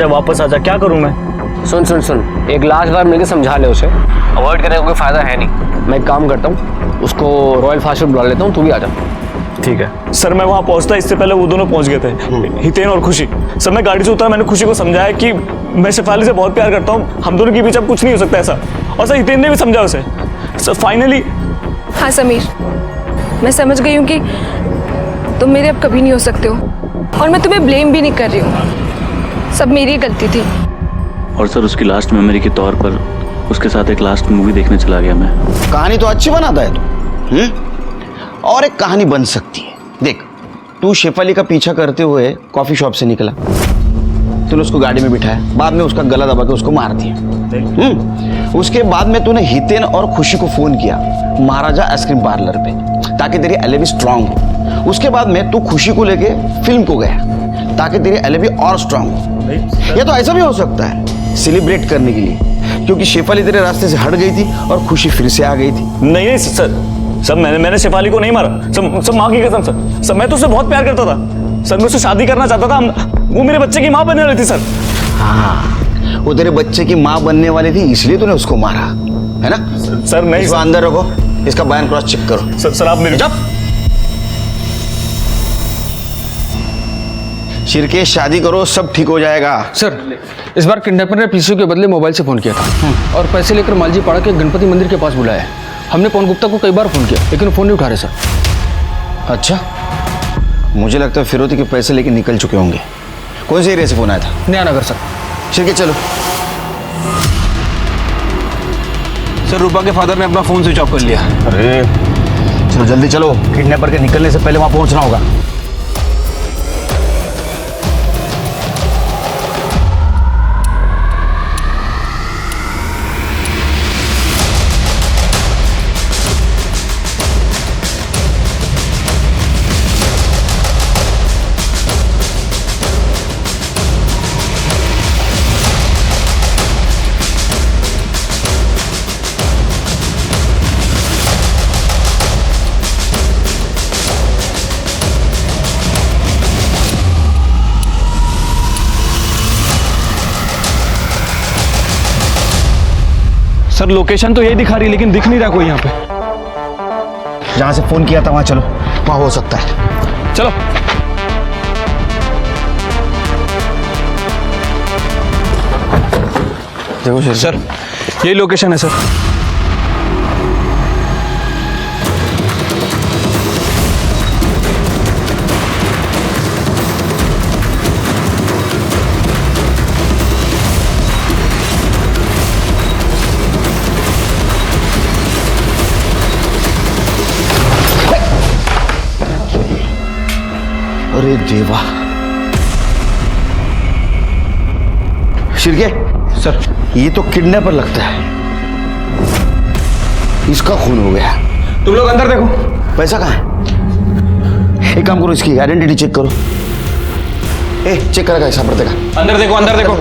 जा, क्या करूँ मैं? सुन सुन सुन, एक लास्ट बार मिलकर समझा ले उसे, अवॉइड करने का कोई फायदा है नहीं। मैं एक काम करता हूँ, उसको रॉयल फास्ट फूड बुला लेता हूँ, तू भी आ जा। ठीक है सर, मैं वहाँ पहुँचता इससे पहले वो दोनों पहुँच गए थे, हितेन और खुशी। सर मैं गाड़ी से उतरा, मैंने खुशी को समझाया कि मैं शेफाली से बहुत प्यार करता हूँ, हम दोनों के बीच अब कुछ नहीं हो सकता ऐसा। और सर हितेन ने भी समझा उसे। Sir finally. हाँ समीर, मैं समझ गई हूँ कि तुम मेरे अब कभी नहीं हो सकते हो, और मैं तुम्हें ब्लेम भी नहीं कर रही हूँ, सब मेरी गलती थी। और सर उसकी लास्ट मेमोरी के तौर पर उसके साथ एक लास्ट मूवी देखने चला गया मैं। कहानी तो अच्छी बनाता है तू, और एक कहानी बन सकती है। देख, तू शेफाली का पीछा करते हुए कॉफी शॉप से निकला, तूने उसको गाड़ी में बिठाया, बाद में उसका गला दबा के उसको मार दिया। उसके बाद में तूने हितेन और खुशी को फोन किया महाराजा आइसक्रीम पार्लर पे, ताकि तेरी एलिबी स्ट्रांग हो। उसके बाद में तू खुशी को लेके फिल्म को गया, ताकि तेरी एलिबी और स्ट्रांग हो। या तो ऐसा भी हो सकता है, सेलिब्रेट करने के लिए, क्योंकि शेफाली तेरे रास्ते से हट गई थी और खुशी फिर से आ गई थी। नहीं सर, मैंने शेफाली को नहीं मारा सर, माँ की कसम सर, मैं तो उससे बहुत प्यार करता था सर, मैं उससे शादी करना चाहता था, वो मेरे बच्चे की माँ बनने वाली थी सर। हाँ, वो तेरे बच्चे की माँ बनने वाली थी, इसलिए तूने उसको मारा, है ना? सर नहीं, इसको अंदर रखो, इसका बयान क्रॉस चेक करो। सर आप मेरे जब शिरकेश शादी करो, सब ठीक हो जाएगा। सर इस बार किडनैपर ने पीसीओ के बदले मोबाइल से फ़ोन किया था और पैसे लेकर मालजी पाड़ा के गणपति मंदिर के पास बुलाया है। हमने पवन गुप्ता को कई बार फ़ोन किया, लेकिन फ़ोन नहीं उठा रहे सर। अच्छा, मुझे लगता है फिरौती के पैसे लेके निकल चुके होंगे। कौन से एरिया से फोन आया था? नया नगर सर। शिरकेश चलो। सर रूपा के फादर ने अपना फ़ोन स्विच ऑफ कर लिया। अरे चलो जल्दी चलो, किडनैपर के निकलने से पहले वहाँ पहुँचना होगा। सर लोकेशन तो यही दिखा रही है, लेकिन दिख नहीं रहा कोई यहाँ पे। जहाँ से फोन किया था वहाँ चलो, वहाँ हो सकता है। चलो। देखो सर, यही लोकेशन है सर। अरे देवा। शिरके सर, ये तो किडनैपर लगता है, इसका खून हो गया। तुम लोग अंदर देखो। पैसा कहाँ है? एक काम करो, इसकी आइडेंटिटी चेक करो। चेक करेगा, ऐसा पड़ता का। अंदर देखो, अंदर देखो।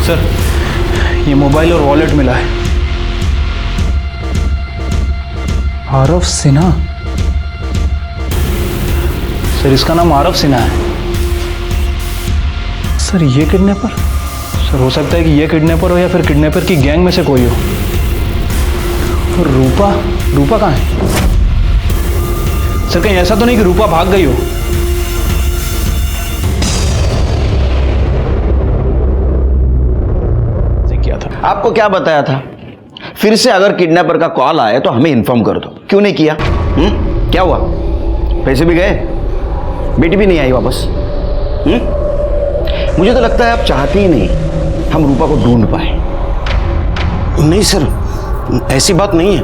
सर ये मोबाइल और वॉलेट मिला है। आरफ सिन्हा। सर इसका नाम आरफ सिन्हा है। सर ये किडनैपर? सर हो सकता है कि ये किडनैपर हो या फिर किडनैपर की गैंग में से कोई हो। और रूपा कहाँ है? सर कहीं ऐसा तो नहीं कि रूपा भाग गई हो? क्या था? आपको क्या बताया था? फिर से अगर किडनैपर का कॉल आए तो हमें इन्फॉर्म कर दो। क्यों नहीं किया? क्या हुआ? पैसे भी गए, बेटी भी नहीं आई वापस। मुझे तो लगता है आप चाहते ही नहीं हम रूपा को ढूंढ पाए। नहीं सर, ऐसी बात नहीं है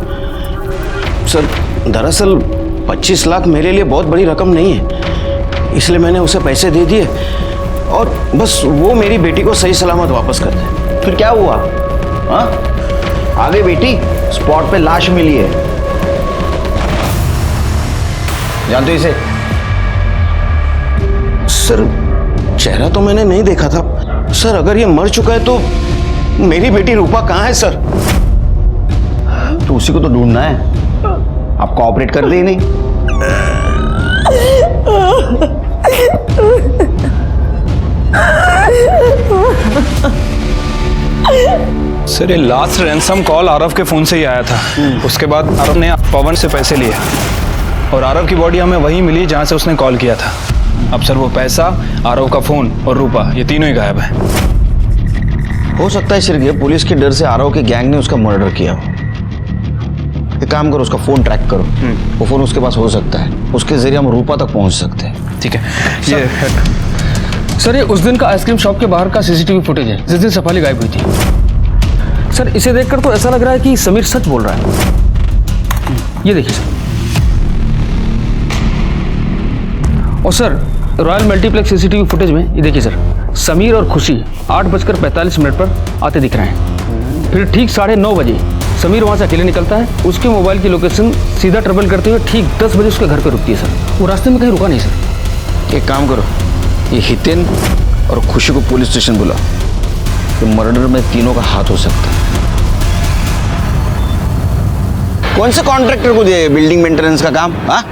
सर। दरअसल 25 लाख मेरे लिए बहुत बड़ी रकम नहीं है, इसलिए मैंने उसे पैसे दे दिए और बस वो मेरी बेटी को सही सलामत वापस कर दे। फिर क्या हुआ? आगे बेटी स्पॉट पे लाश मिली है, जानते हो इसे? सर चेहरा तो मैंने नहीं देखा था, सर अगर ये मर चुका है तो मेरी बेटी रूपा कहाँ है सर? तो उसी को तो ढूंढना है, आप कोऑपरेट कर दे ही नहीं। सर ये लास्ट रैंसम कॉल आरव के फोन से ही आया था। उसके बाद आरव ने पवन से पैसे लिए और आरव की बॉडी हमें वहीं मिली जहां से उसने कॉल किया था। अब सर वो पैसा, आरव का फोन और रूपा, ये तीनों ही गायब है। हो सकता है सिर्फ पुलिस के डर से आरव के गैंग ने उसका मर्डर किया हो। एक काम करो, उसका फोन ट्रैक करो, वो फोन उसके पास हो सकता है, उसके जरिए हम रूपा तक पहुंच सकते हैं। ठीक है। ये सर ये उस दिन का आइसक्रीम शॉप के बाहर का सीसीटीवी फुटेज है जिस दिन शेफाली गायब हुई थी। सर इसे देखकर तो ऐसा लग रहा है कि समीर सच बोल रहा है। ये देखिए सर। और sir royal multiplex CCTV footage में ये देखिए सर, समीर और खुशी 8:45 पर आते दिख रहे हैं। फिर ठीक 9:30 बजे समीर वहाँ से अकेले निकलता है। उसके मोबाइल की लोकेशन सीधा ट्रेवल करते हुए ठीक 10 बजे उसके घर पर रुकती है सर। वो रास्ते में कहीं रुका नहीं सर। एक काम करो, ये हितेन और खुशी को पुलिस स्टेशन बुलाओ। तो मर्डर में तीनों का हाथ हो सकता है। कौन से कॉन्ट्रैक्टर को दिया बिल्डिंग मेंटेनेंस का काम? हाँ,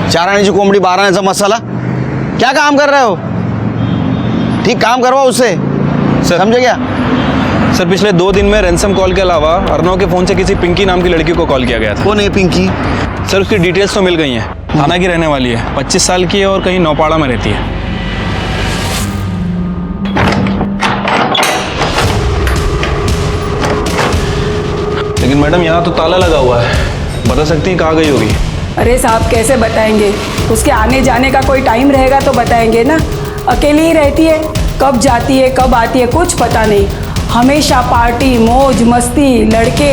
4 आने की कोंबड़ी 12 आने का मसाला, क्या काम कर रहे हो? ठीक काम करवाओ उससे, समझे क्या? सर पिछले 2 दिन में रैंसम कॉल के अलावा अर्नव के फोन से किसी पिंकी नाम की लड़की को कॉल किया गया था। कौन है पिंकी? सर उसकी डिटेल्स तो मिल गई हैं। थाना की रहने वाली है, 25 साल की है और कहीं नौपाड़ा में रहती है। लेकिन मैडम यहाँ तो ताला लगा हुआ है, बता सकती हैं कहाँ गई होगी? अरे साहब कैसे बताएंगे, उसके आने जाने का कोई टाइम रहेगा तो बताएंगे ना। अकेली ही रहती है, कब जाती है कब आती है कुछ पता नहीं। हमेशा पार्टी मौज मस्ती लड़के।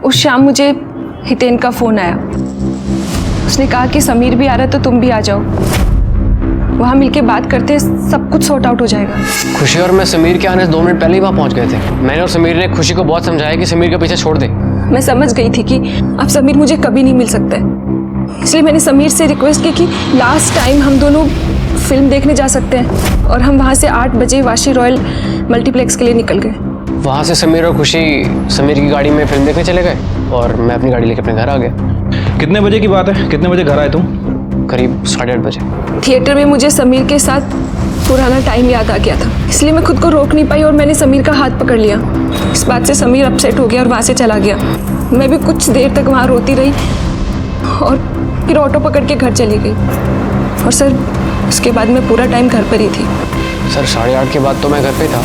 उस शाम मुझे हितेन का फ़ोन आया। उसने कहा कि समीर भी आ रहा है तो तुम भी आ जाओ, वहाँ मिलके बात करते हैं, सब कुछ सॉर्ट आउट हो जाएगा। खुशी और मैं समीर के आने से 2 मिनट पहले ही वहाँ पहुँच गए थे। मैंने और समीर ने खुशी को बहुत समझाया कि समीर का पीछे छोड़ दे। मैं समझ गई थी कि अब समीर मुझे कभी नहीं मिल सकता है, इसलिए मैंने समीर से रिक्वेस्ट की कि लास्ट टाइम हम दोनों फिल्म देखने जा सकते हैं। और हम वहाँ से 8 बजे वाशी रॉयल मल्टीप्लेक्स के लिए निकल गए। वहाँ से समीर और खुशी समीर की गाड़ी में फिल्म देखने चले गए और मैं अपनी गाड़ी लेकर अपने घर आ गया। कितने बजे की बात है? कितने बजे घर आए तुम? करीब 8:30 बजे। थिएटर में मुझे समीर के साथ पुराना टाइम याद आ गया था, इसलिए मैं खुद को रोक नहीं पाई और मैंने समीर का हाथ पकड़ लिया। इस बात से समीर अपसेट हो गया और वहाँ से चला गया। मैं भी कुछ देर तक वहाँ रोती रही और फिर ऑटो पकड़ के घर चली गई। और सर उसके बाद मैं पूरा टाइम घर पर ही थी। सर 8:30 के बाद तो मैं घर पे था।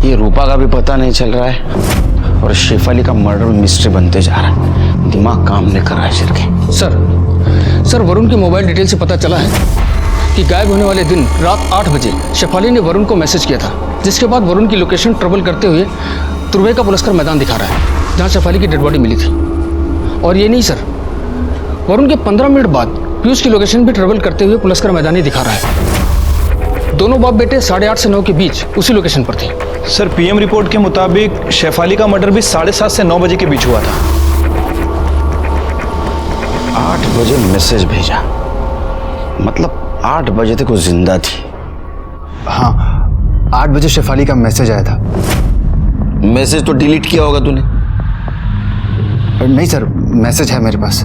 ये रूपा का भी पता नहीं चल रहा है और शेफाली का मर्डर मिस्ट्री बनते जा रहा है। दिमाग काम नहीं कर रहा है सिर के। सर वरुण के मोबाइल डिटेल से पता चला है कि गायब होने वाले दिन रात 8 बजे शेफाली ने वरुण को मैसेज किया था, जिसके बाद वरुण की लोकेशन ट्रेवल करते हुए तुर्वे का पुलस्कर मैदान दिखा रहा है जहाँ शेफाली की डेड बॉडी मिली थी। और ये नहीं सर, वरुण के 15 मिनट बाद पीयूष की लोकेशन भी ट्रेवल करते हुए पुलस्कर मैदान ही दिखा रहा है। दोनों बाप बेटे 8:30 से 9 के बीच उसी लोकेशन पर थे। सर पीएम रिपोर्ट के मुताबिक शेफाली का मर्डर भी 7:30 से 9 बजे के बीच हुआ था। 8 बजे मैसेज भेजा, मतलब 8 बजे तक वो जिंदा थी। हाँ, 8 बजे शेफाली का मैसेज आया था। मैसेज तो डिलीट किया होगा तूने? नहीं सर, मैसेज है मेरे पास,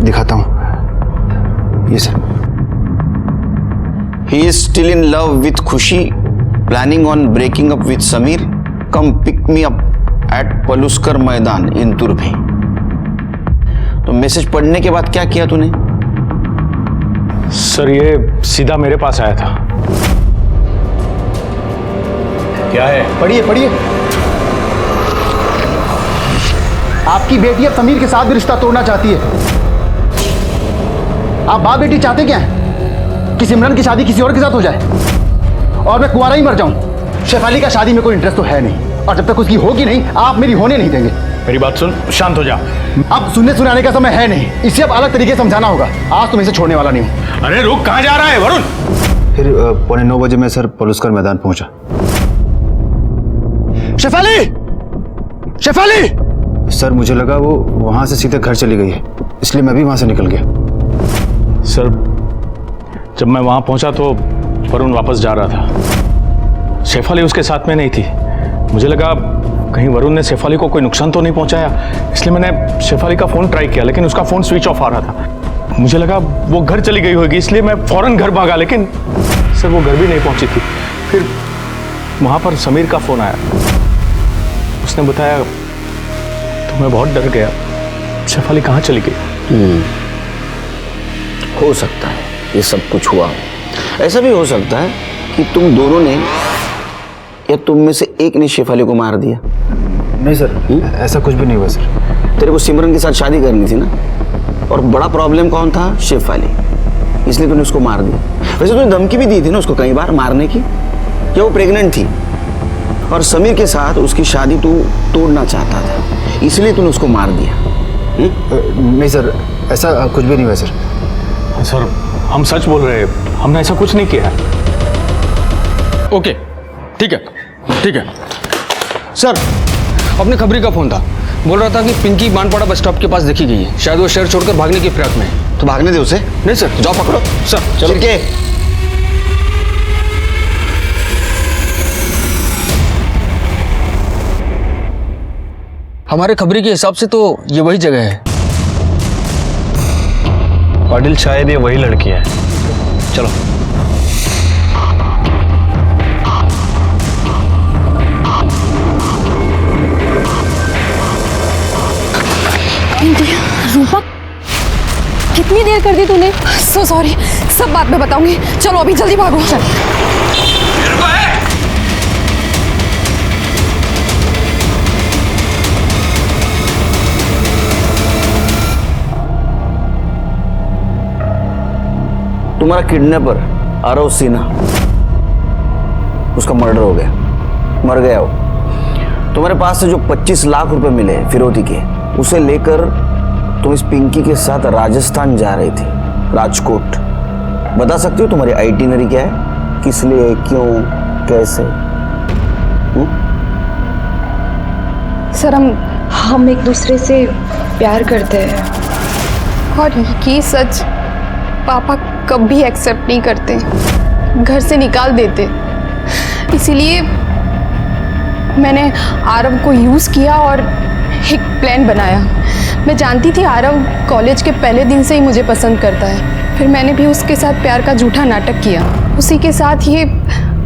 दिखाता हूँ। ये sir. He is still in love with खुशी, planning on breaking up with Sameer, come pick me up at Paluskar मैदान इन तुर्भे। तो मैसेज पढ़ने के बाद क्या किया तूने? सर ये सीधा मेरे पास आया था। क्या है? पढ़िए पढ़िए। आपकी बेटी अब समीर के साथ भी रिश्ता तोड़ना चाहती है। आप बाप बेटी चाहते क्या है? कि सिमरन की शादी किसी और के साथ हो जाए और मैं कुंवारा ही मर जाऊं। शेफाली का शादी में कोई इंटरेस्ट तो है नहीं, और जब तक उसकी होगी नहीं आप मेरी होने नहीं देंगे। मेरी बात सुन, शांत हो जा। अब सुनने सुनाने का समय है नहीं, इसे अब अलग तरीके से समझाना होगा। आज तुम इसे छोड़ने वाला नहीं हूं। अरे रुक, कहां जा रहा है वरुण? फिर 9:15 बजे मैं सर पलुस्कर मैदान पहुंचा। शेफाली! शेफाली! सर मुझे लगा वो वहां से सीधे घर चली गई है, इसलिए मैं भी वहां से निकल गया। सर जब मैं वहाँ पहुँचा तो वरुण वापस जा रहा था। शेफाली उसके साथ में नहीं थी। मुझे लगा कहीं वरुण ने शेफाली को कोई नुकसान तो नहीं पहुँचाया, इसलिए मैंने शेफाली का फ़ोन ट्राई किया, लेकिन उसका फ़ोन स्विच ऑफ आ रहा था। मुझे लगा वो घर चली गई होगी, इसलिए मैं फ़ौरन घर भागा, लेकिन सर वो घर भी नहीं पहुँची थी। फिर वहाँ पर समीर का फ़ोन आया। उसने बताया तो मैं बहुत डर गया, शेफाली कहाँ चली गई। हो सकता है ये सब कुछ हुआ। ऐसा भी हो सकता है कि तुम दोनों ने या तुम में से एक ने शेफाली को मार दिया। नहीं सर, ऐसा कुछ भी नहीं हुआ सर। तेरे को सिमरन के साथ शादी करनी थी ना, और बड़ा प्रॉब्लम कौन था? शेफाली। इसलिए तूने उसको मार दिया। वैसे तूने धमकी भी दी थी ना उसको कई बार मारने की, जब वो प्रेग्नेंट थी, और समीर के साथ उसकी शादी तू तोड़ना चाहता था, इसलिए तूने उसको मार दिया। नहीं सर, ऐसा कुछ भी नहीं हुआ सर। सर हम सच बोल रहे हैं, हमने ऐसा कुछ नहीं किया। ओके, ठीक है, ठीक है। सर, अपने खबरी का फोन था, बोल रहा था कि पिंकी बानपाड़ा बस स्टॉप के पास देखी गई है। शायद वो शहर छोड़कर भागने की फिराक में है। तो भागने दे उसे। नहीं सर, जाओ पकड़ो। सर चलो के। हमारे खबरी के हिसाब से तो ये वही जगह है। पाटिल शायद ये वही लड़की है। चलो। रूपा, कितनी देर कर दी तूने? सो सॉरी, सब बात में बताऊंगी। चलो अभी जल्दी भागो। चल। तुम्हारा किडनैपर आरव सिन्हा, उसका मर्डर हो गया, मर गया वो। तुम्हारे पास से जो 25 लाख रुपए मिले फिरौती के, उसे लेकर तुम इस पिंकी के साथ राजस्थान जा रही थी, राजकोट। बता सकती हो तुम्हारी आइटिनरी क्या है? किस लिए, क्यों, कैसे? सर, हम एक दूसरे से प्यार करते हैं, और ये सच पापा कभी एक्सेप्ट नहीं करते, घर से निकाल देते। इसीलिए मैंने आरव को यूज़ किया और एक प्लान बनाया। मैं जानती थी आरव कॉलेज के पहले दिन से ही मुझे पसंद करता है। फिर मैंने भी उसके साथ प्यार का झूठा नाटक किया। उसी के साथ ये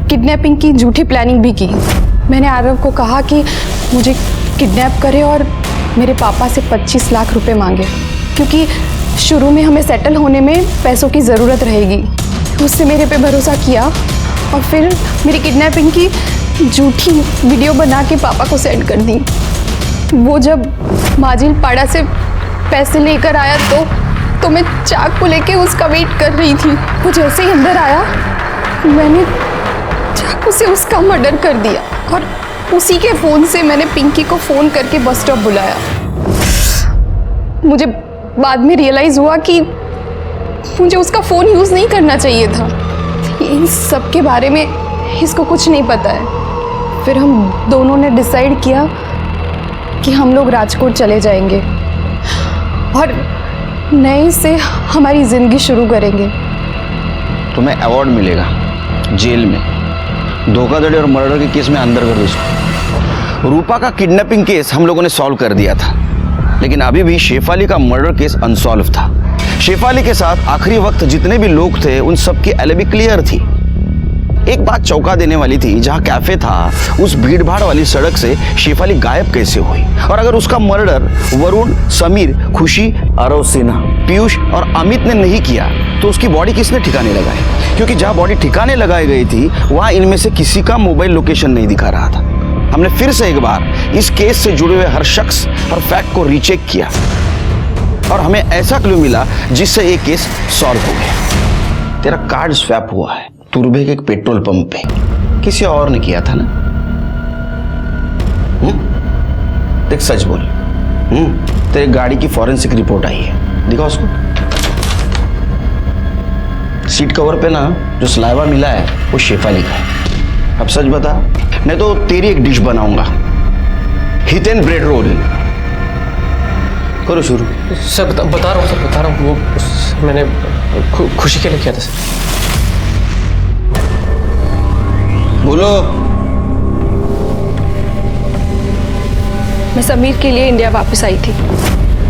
किडनैपिंग की झूठी प्लानिंग भी की। मैंने आरव को कहा कि मुझे किडनैप करे और मेरे पापा से 25 लाख रुपए मांगे, क्योंकि शुरू में हमें सेटल होने में पैसों की ज़रूरत रहेगी। उससे मेरे पे भरोसा किया और फिर मेरी किडनैपिंग की झूठी वीडियो बना के पापा को सेंड कर दी। वो जब माजिल पाड़ा से पैसे लेकर आया तो मैं चाकू लेके उसका वेट कर रही थी। वो जैसे ही अंदर आया, मैंने चाकू से उसका मर्डर कर दिया और उसी के फ़ोन से मैंने पिंकी को फ़ोन करके बस स्टॉप बुलाया। मुझे बाद में रियलाइज़ हुआ कि मुझे उसका फ़ोन यूज़ नहीं करना चाहिए था। इन सब के बारे में इसको कुछ नहीं पता है। फिर हम दोनों ने डिसाइड किया कि हम लोग राजकोट चले जाएंगे और नए से हमारी ज़िंदगी शुरू करेंगे। तुम्हें अवार्ड मिलेगा जेल में, धोखाधड़ी और मर्डर के केस में अंदर कर दो इसको। रूपा का किडनैपिंग केस हम लोगों ने सॉल्व कर दिया था, लेकिन अभी भी शेफाली का मर्डर केस अनसॉल्व था। शेफाली के साथ आखिरी वक्त जितने भी लोग थे उन सब की एलिबी क्लियर थी। एक बात चौंका देने वाली थी, जहां कैफे था उस भीड़भाड़ वाली सड़क से शेफाली गायब कैसे हुई? और अगर उसका मर्डर वरुण, समीर, खुशी, आरव सिन्हा, पीयूष और अमित ने नहीं किया तो उसकी बॉडी किसने ठिकाने लगाई? क्योंकि जहां बॉडी ठिकाने लगाई गई थी वहां इनमें से किसी का मोबाइल लोकेशन नहीं दिखा रहा था। हमने फिर से एक बार इस केस से जुड़े हुए हर शख्स और फैक्ट को रीचेक किया और हमें ऐसा क्लू मिला जिससे ये केस सॉल्व हो गया। तेरा कार्ड स्वैप हुआ है तुर्बे के एक पेट्रोल पंप पे, किसी और ने किया था ना? देख सच बोल। तेरी गाड़ी की फॉरेंसिक रिपोर्ट आई है, दिखा उसको। सीट कवर पे ना जो सलाइवा मिला है वो शेफाली का है। अब सच बता, नहीं तो तेरी एक डिश बनाऊंगा, हितेन ब्रेड रोल। करो शुरू। सर बता रहा हूँ, वो मैंने खुशी के लिए किया था सर। बोलो। मैं समीर के लिए इंडिया वापस आई थी,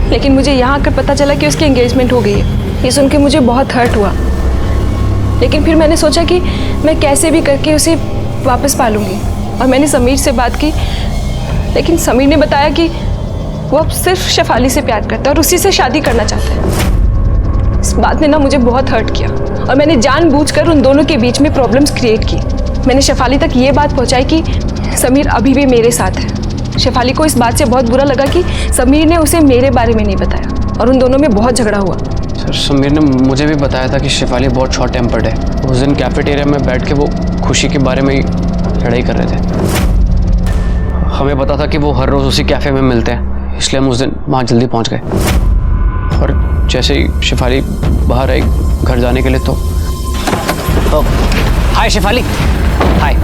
लेकिन मुझे यहाँ आकर पता चला कि उसकी एंगेजमेंट हो गई है। ये सुन के मुझे बहुत हर्ट हुआ, लेकिन फिर मैंने सोचा कि मैं कैसे भी करके उसे वापस पालूंगी। और मैंने समीर से बात की, लेकिन समीर ने बताया कि वो अब सिर्फ शेफाली से प्यार करता है और उसी से शादी करना चाहता है। इस बात ने ना मुझे बहुत हर्ट किया और मैंने जानबूझकर उन दोनों के बीच में प्रॉब्लम्स क्रिएट की। मैंने शेफाली तक ये बात पहुंचाई कि समीर अभी भी मेरे साथ है। शेफाली को इस बात से बहुत बुरा लगा कि समीर ने उसे मेरे बारे में नहीं बताया और उन दोनों में बहुत झगड़ा हुआ। सर समीर ने मुझे भी बताया था कि शेफाली बहुत शॉर्ट टेम्पर्ड है। उस दिन कैफेटेरिया में बैठ के वो खुशी के बारे में ही लड़ाई कर रहे थे। हमें पता था कि वो हर रोज़ उसी कैफ़े में मिलते हैं, इसलिए हम उस दिन वहाँ जल्दी पहुँच गए। और जैसे ही शेफाली बाहर आई घर जाने के लिए तो हाय शेफाली। हाय।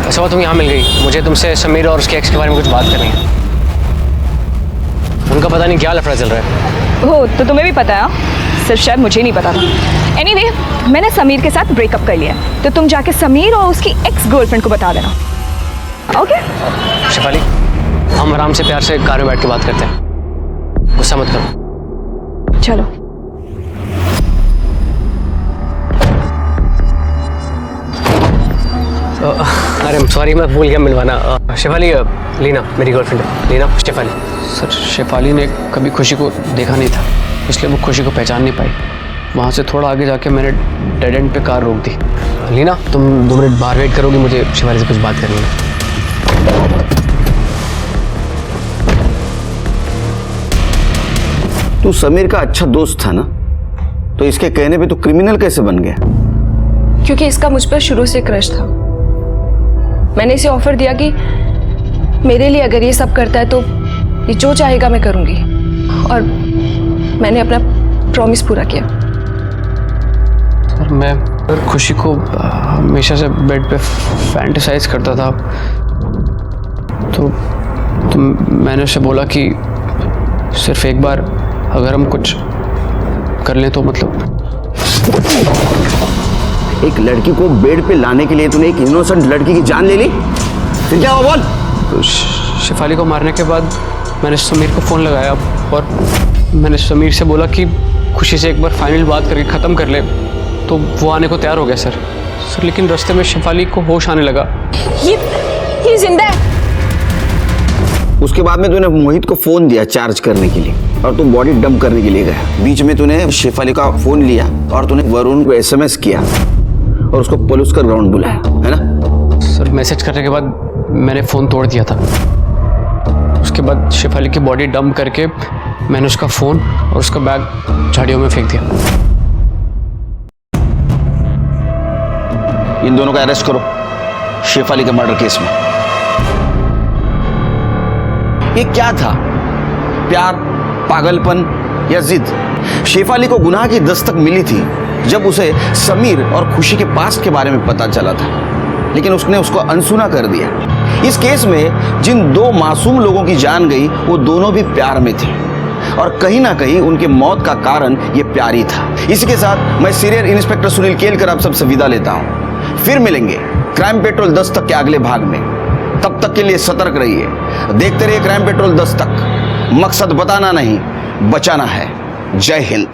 ऐसा हुआ तुम यहाँ मिल गई। मुझे तुमसे समीर और उसके एक्स के बारे में कुछ बात करनी है। उनका पता नहीं क्या लफड़ा चल रहा है। हो तो तुम्हें भी पता है, सिर्फ शायद मुझे नहीं पता था। एनीवे, मैंने समीर के साथ ब्रेकअप कर लिया है, तो तुम जाके समीर और उसकी एक्स गर्लफ्रेंड को बता देना। ओके शेफाली, हम आराम से प्यार से कार में बैठ के बात करते हैं, गुस्सा मत करो। चलो। अरे सॉरी, मैं भूल गया मिलवाना। शेफाली, लीना मेरी गर्लफ्रेंड है। लीना, शेफाली। सर शेफाली ने कभी खुशी को देखा नहीं था, इसलिए वो खुशी को पहचान नहीं पाई। वहाँ से थोड़ा आगे जाके मैंने डेड एंड पे कार रोक दी। लीना, तुम 2 मिनट बाहर वेट करोगी, मुझे शेफाली से कुछ बात करनी है। तू समीर का अच्छा दोस्त था ना, तो इसके कहने पे तू क्रिमिनल कैसे बन गया? क्योंकि इसका मुझ पर शुरू से क्रश था। मैंने इसे ऑफर दिया कि मेरे लिए अगर ये सब करता है तो ये जो चाहेगा मैं करूंगी, और मैंने अपना प्रॉमिस पूरा किया। सर मैं खुशी को हमेशा से बेड पे फैंटेसाइज करता था, तो मैंने उससे बोला कि सिर्फ एक बार अगर हम कुछ कर लें तो मतलब। एक लड़की को बेड पे लाने के लिए तूने एक इनोसेंट लड़की की जान ले ली, फिर क्या हुआ बोल? तो शेफाली को मारने के बाद मैंने समीर को फ़ोन लगाया और मैंने समीर से बोला कि खुशी से एक बार फाइनल बात करके ख़त्म कर ले, तो वो आने को तैयार हो गया सर। लेकिन रास्ते में शेफाली को होश आने लगा। ये जिंदा है। उसके बाद में तूने मोहित को फोन दिया चार्ज करने के लिए और तू बॉडी डंप करने के लिए गया। बीच में तूने शेफाली का फोन लिया और तूने वरुण को एसएमएस किया और उसको पुलिस का ग्राउंड बुलाया, है ना? सर मैसेज करने के बाद मैंने फ़ोन तोड़ दिया था। उसके बाद शेफाली की बॉडी डंप करके मैंने उसका फ़ोन और उसका बैग झाड़ियों में फेंक दिया। इन दोनों का अरेस्ट करो शेफाली के मर्डर केस में। ये क्या था? प्यार, पागलपन या जिद? शेफाली को गुनाह की दस्तक मिली थी जब उसे समीर और खुशी के पास्ट के बारे में पता चला था, लेकिन उसने उसको अनसुना कर दिया। इस केस में जिन 2 मासूम लोगों की जान गई वो दोनों भी प्यार में थे और कहीं ना कहीं उनके मौत का कारण ये प्यार ही था। इसी के साथ मैं सीनियर इंस्पेक्टर सुनील केलकर आप सबसे विदा लेता हूं। फिर मिलेंगे क्राइम पेट्रोल 10 तक के अगले भाग में। तब तक के लिए सतर्क रहिए, देखते रहिए क्राइम पेट्रोल 10 तक। मकसद बताना नहीं, बचाना है। जय हिंद।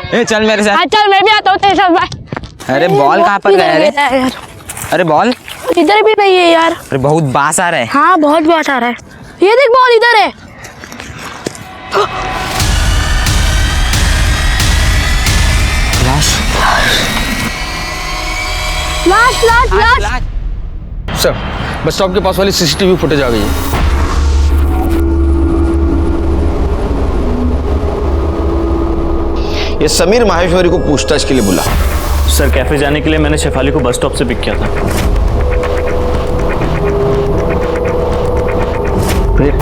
ए चल मेरे साथ। चल मैं भी आता हूँ तेरे साथ। भाई अरे बॉल कहाँ पर गया रे? अरे बॉल इधर भी नहीं है यार। अरे बहुत बास आ रहा है। हाँ बहुत बात आ रहा है। ये देख बॉल इधर है। लाश लाश लाश लाश। सर बस स्टॉप के पास वाली सीसीटीवी फुटेज आ गई है। ये समीर माहेश्वरी को पूछताछ के लिए बुला। सर कैफे जाने के लिए मैंने शेफाली को बस स्टॉप से पिक किया था। फिर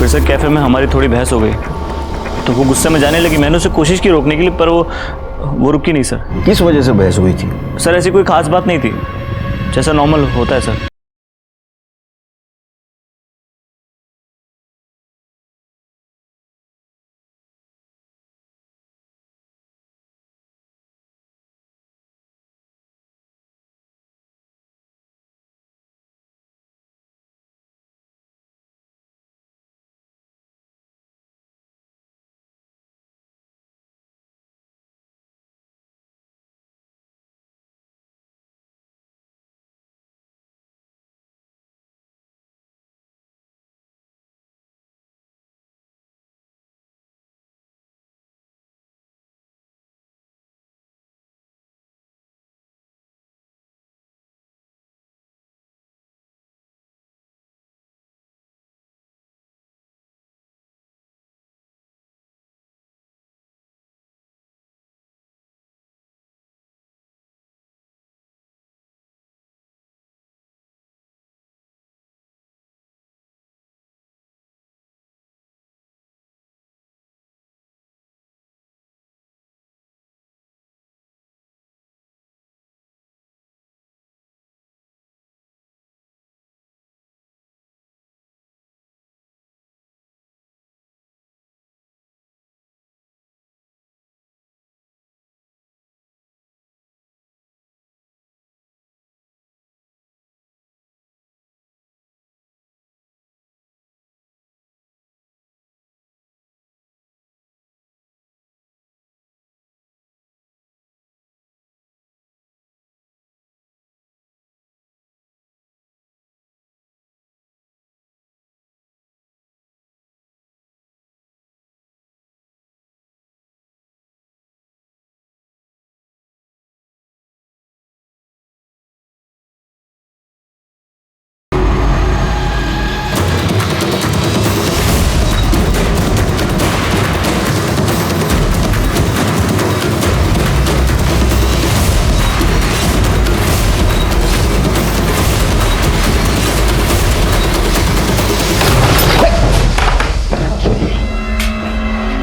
सर कैफे में हमारी थोड़ी बहस हो गई तो वो गुस्से में जाने लगी। मैंने उसे कोशिश की रोकने के लिए पर वो रुकी नहीं सर। किस वजह से बहस हुई थी? सर ऐसी कोई खास बात नहीं थी, जैसा नॉर्मल होता है सर।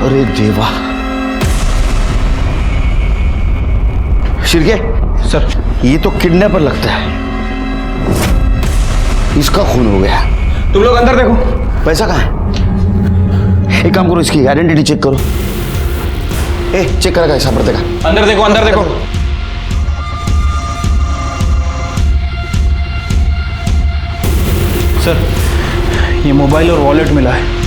अरे देवा। शिर्के सर, ये तो किडनैपर लगता है। इसका खून हो गया। तुम लोग अंदर देखो। पैसा कहाँ है? एक काम करो, इसकी आइडेंटिटी चेक करो। चेक करेगा ऐसा पड़ता का। अंदर देखो, अंदर देखो। सर ये मोबाइल और वॉलेट मिला है।